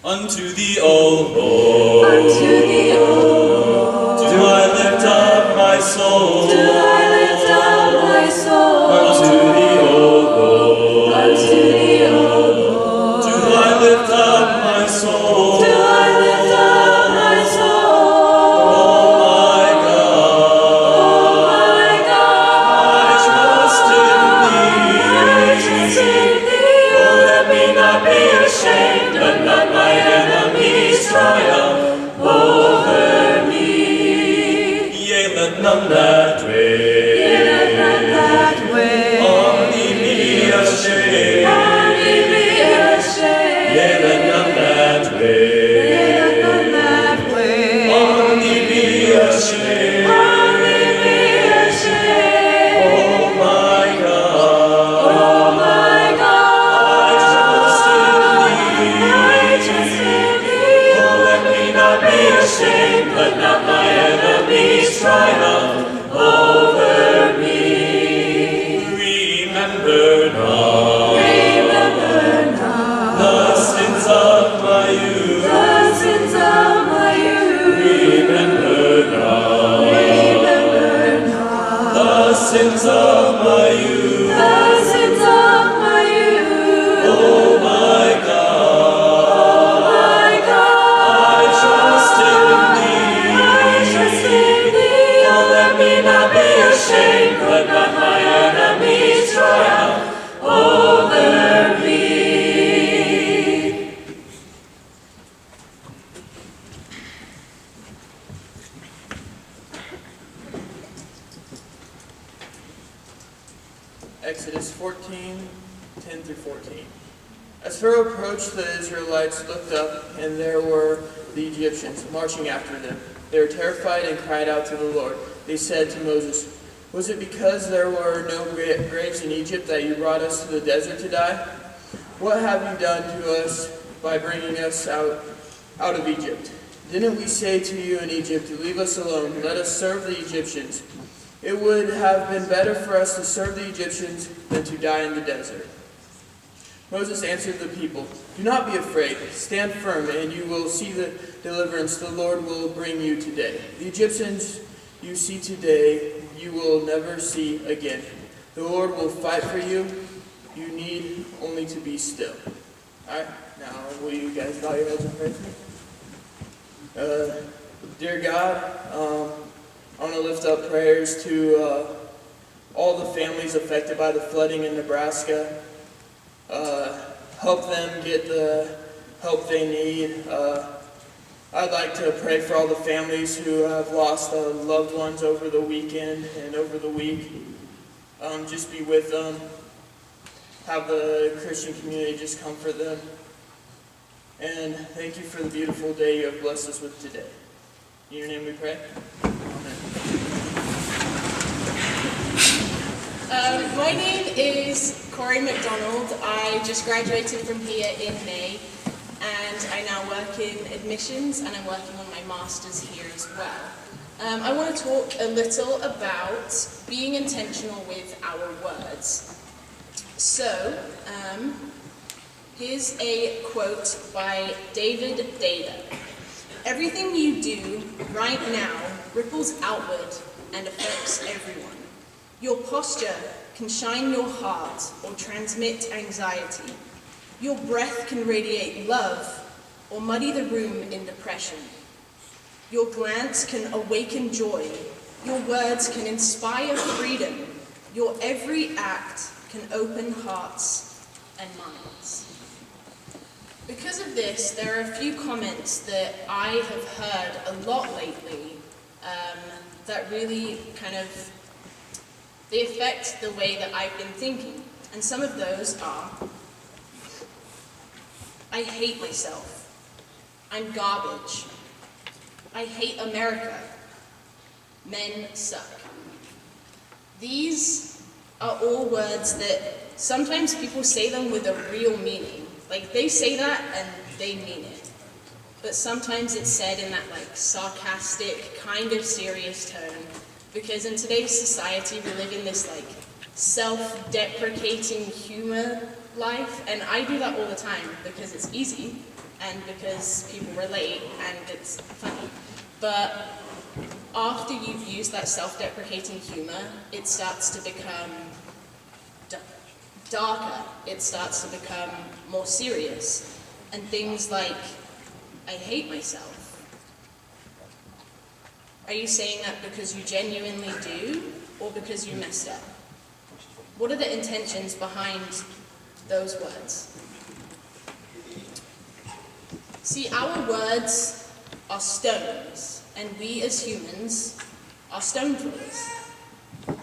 Unto thee, O Lord, unto thee, O Lord, do I lift up my soul, do I lift up my soul, unto thee, O Lord, unto thee, O Lord, do I lift up my soul, do I lift up my soul, oh my God, I trust in thee, oh let me not be ashamed, but not my enemies triumph over me. Yea, let none that way, yea, let none that way, on thee be ashamed, on thee be ashamed. Yea, let none that way, yea, let none that way, on thee be ashamed, on thee be ashamed. Oh my God, oh my God, I trust in thee, oh let me not be ashamed, but not my enemies triumph over me. Remember now the sins of my youth, the sins of my youth. Remember now the sins of my youth, the sins of my youth. Oh my God, I trust in thee, oh let me not be ashamed, but not my enemies triumph over me. Exodus 14:10-14. As Pharaoh approached, the Israelites looked up, and there were the Egyptians marching after them. They were terrified and cried out to the Lord. They said to Moses, Was it because there were no graves in Egypt that you brought us to the desert to die? What have you done to us by bringing us out of Egypt? Didn't we say to you in Egypt, leave us alone, let us serve the Egyptians? It would have been better for us to serve the Egyptians than to die in the desert. Moses answered the people, do not be afraid, stand firm, and you will see the deliverance the Lord will bring you today. The Egyptians you see today, you will never see again. The Lord will fight for you. You need only to be still. Alright, now will you guys bow your heads and pray for me? Dear God, I want to lift up prayers to all the families affected by the flooding in Nebraska. Help them get the help they need. I'd like to pray for all the families who have lost loved ones over the weekend and over the week. Just be with them. Have the Christian community just comfort them. And thank you for the beautiful day you have blessed us with today. In your name we pray. Amen. My name is Corrie McDonald. I just graduated from here in May, and I now work in admissions, and I'm working on my master's here as well. I want to talk a little about being intentional with our words. So, here's a quote by David Dada. Everything you do right now ripples outward and affects everyone. Your posture can shine your heart or transmit anxiety. Your breath can radiate love or muddy the room in depression. Your glance can awaken joy. Your words can inspire freedom. Your every act can open hearts and minds. Because of this, there are a few comments that I have heard a lot lately that really they affect the way that I've been thinking. And some of those are, I hate myself. I'm garbage. I hate America. Men suck. These are all words that sometimes people say them with a real meaning. Like, they say that and they mean it. But sometimes it's said in that sarcastic, kind of serious tone. Because in today's society, we live in this self-deprecating humor life. And I do that all the time because it's easy and because people relate and it's funny. But after you've used that self-deprecating humor, it starts to become darker. It starts to become more serious. And things like, I hate myself. Are you saying that because you genuinely do, or because you messed up? What are the intentions behind those words? See, our words are stones, and we as humans are stone throwers.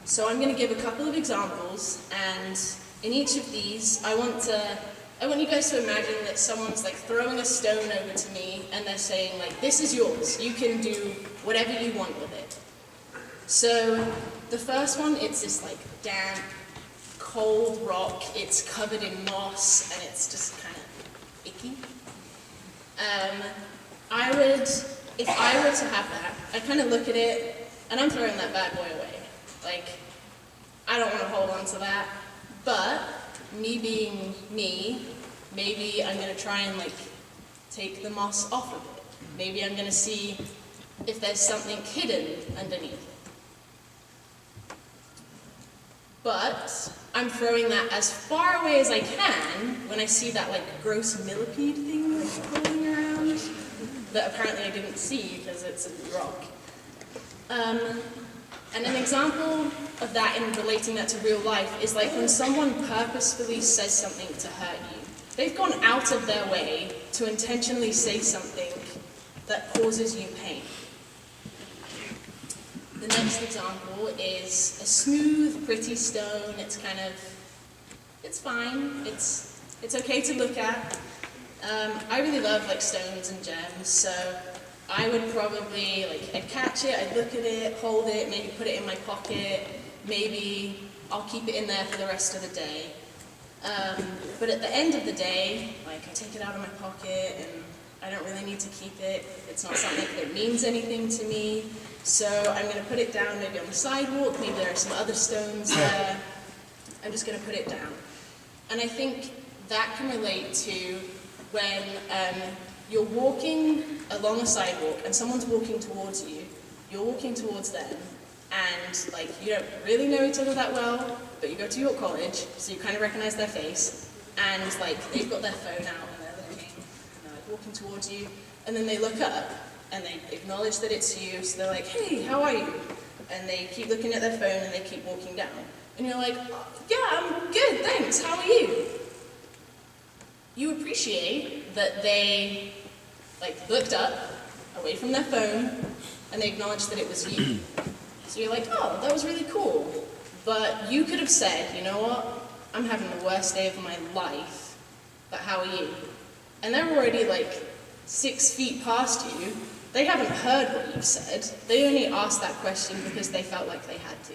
So I'm going to give a couple of examples, and in each of these, I want you guys to imagine that someone's throwing a stone over to me, and they're saying this is yours. You can do whatever you want with it. So the first one, it's this damp, cold rock. It's covered in moss, and it's just kind of icky. If I were to have that, I'd kind of look at it, and I'm throwing that bad boy away. I don't want to hold on to that, but me being me, maybe I'm going to try and take the moss off of it. Maybe I'm going to see if there's something hidden underneath. But I'm throwing that as far away as I can when I see that gross millipede thing rolling around that apparently I didn't see because it's a rock. And an example of that in relating that to real life is when someone purposefully says something to hurt you. They've gone out of their way to intentionally say something that causes you pain. The next example is a smooth, pretty stone. It's fine. It's okay to look at. I really love stones and gems, so I would probably, I'd catch it, I'd look at it, hold it, maybe put it in my pocket, maybe I'll keep it in there for the rest of the day. But at the end of the day, I take it out of my pocket and I don't really need to keep it. It's not something that means anything to me. So I'm going to put it down maybe on the sidewalk, maybe there are some other stones there. I'm just going to put it down. And I think that can relate to when you're walking along a sidewalk and someone's walking towards you, you're walking towards them, and you don't really know each other that well, but you go to York College, so you kind of recognize their face, and they've got their phone out and they're looking, and they're walking towards you, and then they look up and they acknowledge that it's you, so they're like, hey, how are you? And they keep looking at their phone and they keep walking down. And you're like, oh, yeah, I'm good, thanks, how are you? You appreciate that they looked up, away from their phone, and they acknowledged that it was you. So you're like, oh, that was really cool. But you could have said, you know what, I'm having the worst day of my life, but how are you? And they're already 6 feet past you. They haven't heard what you've said. They only asked that question because they felt like they had to.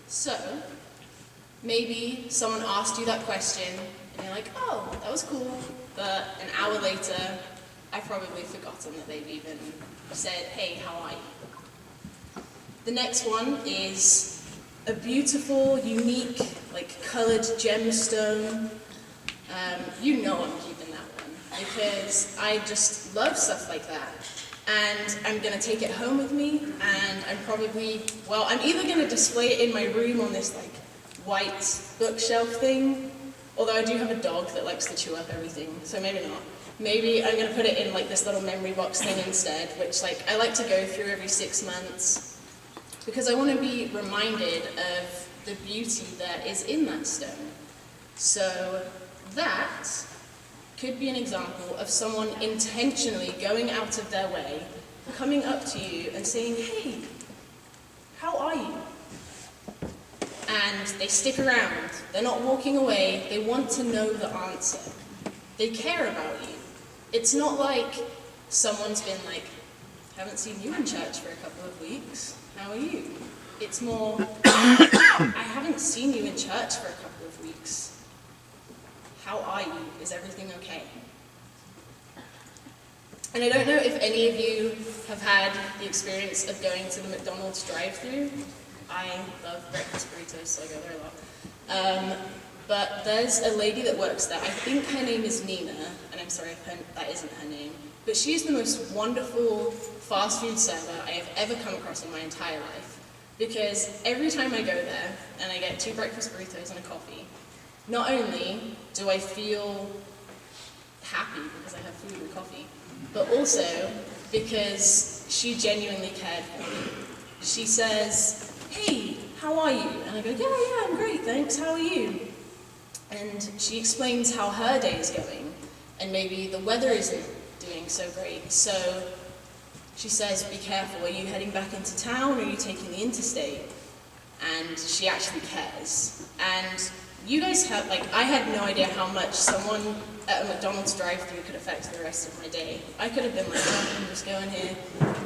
So, maybe someone asked you that question, and you're like, oh, that was cool, but an hour later, I've probably forgotten that they've even said, hey, how are you? The next one is a beautiful, unique, coloured gemstone. You know I'm keeping that one, because I just love stuff like that. And I'm going to take it home with me, and I'm either going to display it in my room on this white bookshelf thing, although I do have a dog that likes to chew up everything, so maybe not. Maybe I'm going to put it in this little memory box thing instead, which I like to go through every 6 months, because I want to be reminded of the beauty that is in that stone. So that could be an example of someone intentionally going out of their way, coming up to you and saying, hey, how are you? And they stick around. They're not walking away. They want to know the answer. They care about you. It's not like someone's been haven't seen you in church for a couple of weeks. How are you? It's more, I haven't seen you in church for a couple of weeks. How are you? Is everything okay? And I don't know if any of you have had the experience of going to the McDonald's drive-thru. I love breakfast burritos, so I go there a lot. But there's a lady that works there. I think her name is Nina, and I'm sorry if that isn't her name. But she's the most wonderful fast food server I have ever come across in my entire life. Because every time I go there, and I get 2 breakfast burritos and a coffee, not only do I feel happy because I have food and coffee, but also because she genuinely cared for me. She says, hey, how are you? And I go, yeah, I'm great, thanks, how are you? And she explains how her day is going, and maybe the weather isn't doing so great. So she says, be careful, are you heading back into town, or are you taking the interstate? And she actually cares. And you guys have, I had no idea how much someone at a McDonald's drive-thru could affect the rest of my day. I could have been oh, I'm just going here.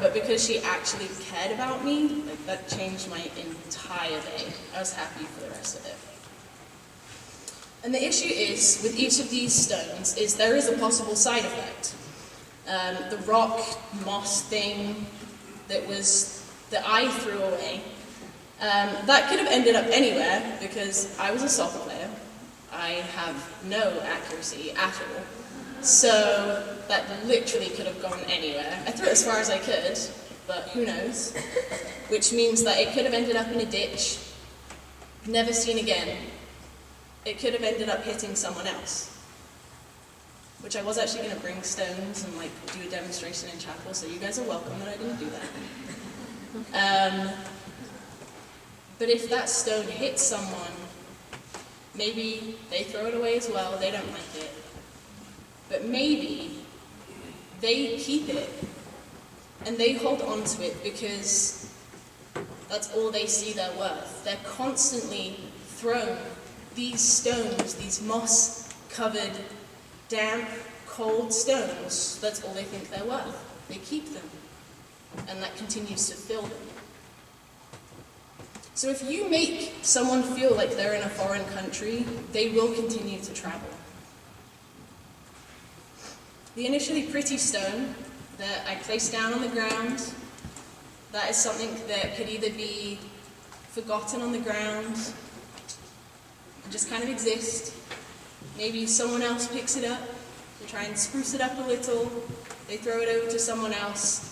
But because she actually cared about me, that changed my entire day. I was happy for the rest of it. And the issue is, with each of these stones, is there is a possible side effect. The rock moss thing that I threw away, that could have ended up anywhere, because I was a soccer player. I have no accuracy at all. So that literally could have gone anywhere. I threw it as far as I could, but who knows? Which means that it could have ended up in a ditch, never seen again. It could have ended up hitting someone else. Which I was actually going to bring stones and do a demonstration in chapel, so you guys are welcome that I didn't do that. But if that stone hits someone, maybe they throw it away as well, they don't like it. But maybe they keep it and they hold on to it because that's all they see their worth. They're constantly thrown these stones, these moss-covered, damp, cold stones, that's all they think they're worth. They keep them, and that continues to fill them. So if you make someone feel like they're in a foreign country, they will continue to travel. The initially pretty stone that I placed down on the ground, that is something that could either be forgotten on the ground and just kind of exist. Maybe someone else picks it up, they try and spruce it up a little, they throw it over to someone else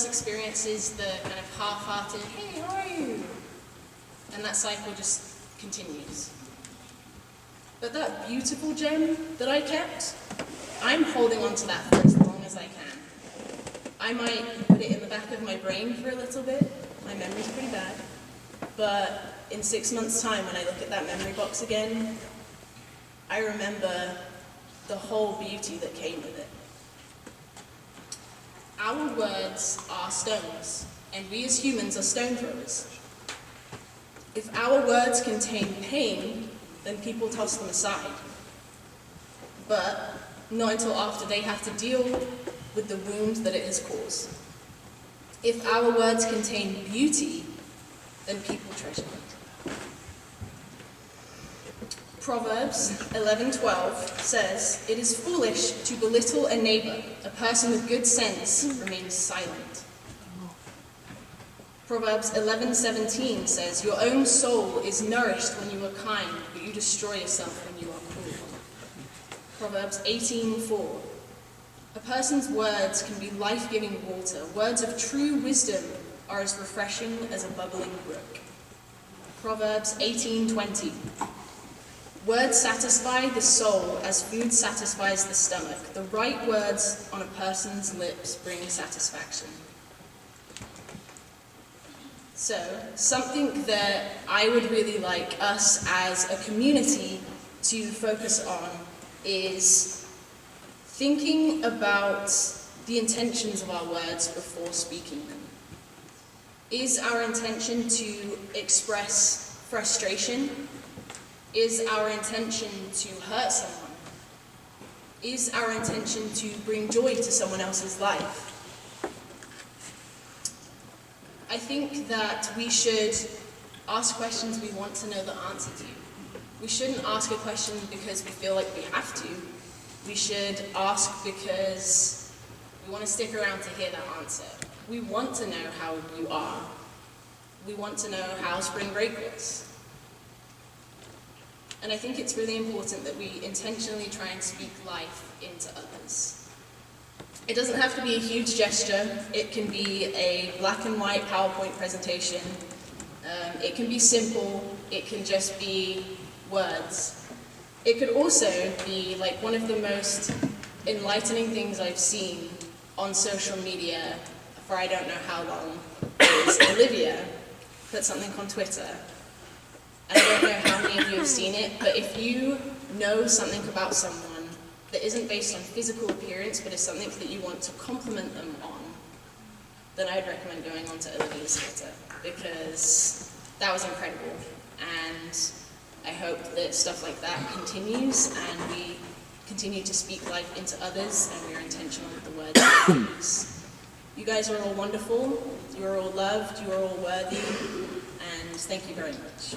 experiences the kind of half-hearted, hey, how are you? And that cycle just continues. But that beautiful gem that I kept, I'm holding on to that for as long as I can. I might put it in the back of my brain for a little bit. My memory's pretty bad. But in 6 months' time, when I look at that memory box again, I remember the whole beauty that came with it. Our words are stones, and we as humans are stone throwers. If our words contain pain, then people toss them aside. But not until after they have to deal with the wound that it has caused. If our words contain beauty, then people treasure it. Proverbs 11:12 says, "It is foolish to belittle a neighbor. A person with good sense remains silent." Proverbs 11:17 says, "Your own soul is nourished when you are kind, but you destroy yourself when you are cruel." Proverbs 18:4, "A person's words can be life-giving water. Words of true wisdom are as refreshing as a bubbling brook." Proverbs 18:20, "Words satisfy the soul as food satisfies the stomach. The right words on a person's lips bring satisfaction." So, something that I would really like us as a community to focus on is thinking about the intentions of our words before speaking them. Is our intention to express frustration? Is our intention to hurt someone? Is our intention to bring joy to someone else's life? I think that we should ask questions we want to know the answer to. We shouldn't ask a question because we feel like we have to. We should ask because we want to stick around to hear that answer. We want to know how you are. We want to know how spring break was. And I think it's really important that we intentionally try and speak life into others. It doesn't have to be a huge gesture. It can be a black and white PowerPoint presentation. It can be simple. It can just be words. It could also be like one of the most enlightening things I've seen on social media for I don't know how long is Olivia put something on Twitter. And I don't know how many of you have seen it, but if you know something about someone that isn't based on physical appearance, but is something that you want to compliment them on, then I'd recommend going onto Olivia's Twitter, because that was incredible. And I hope that stuff like that continues, and we continue to speak life into others, and we are intentional with the words that we use. You guys are all wonderful, you are all loved, you are all worthy, and thank you very much.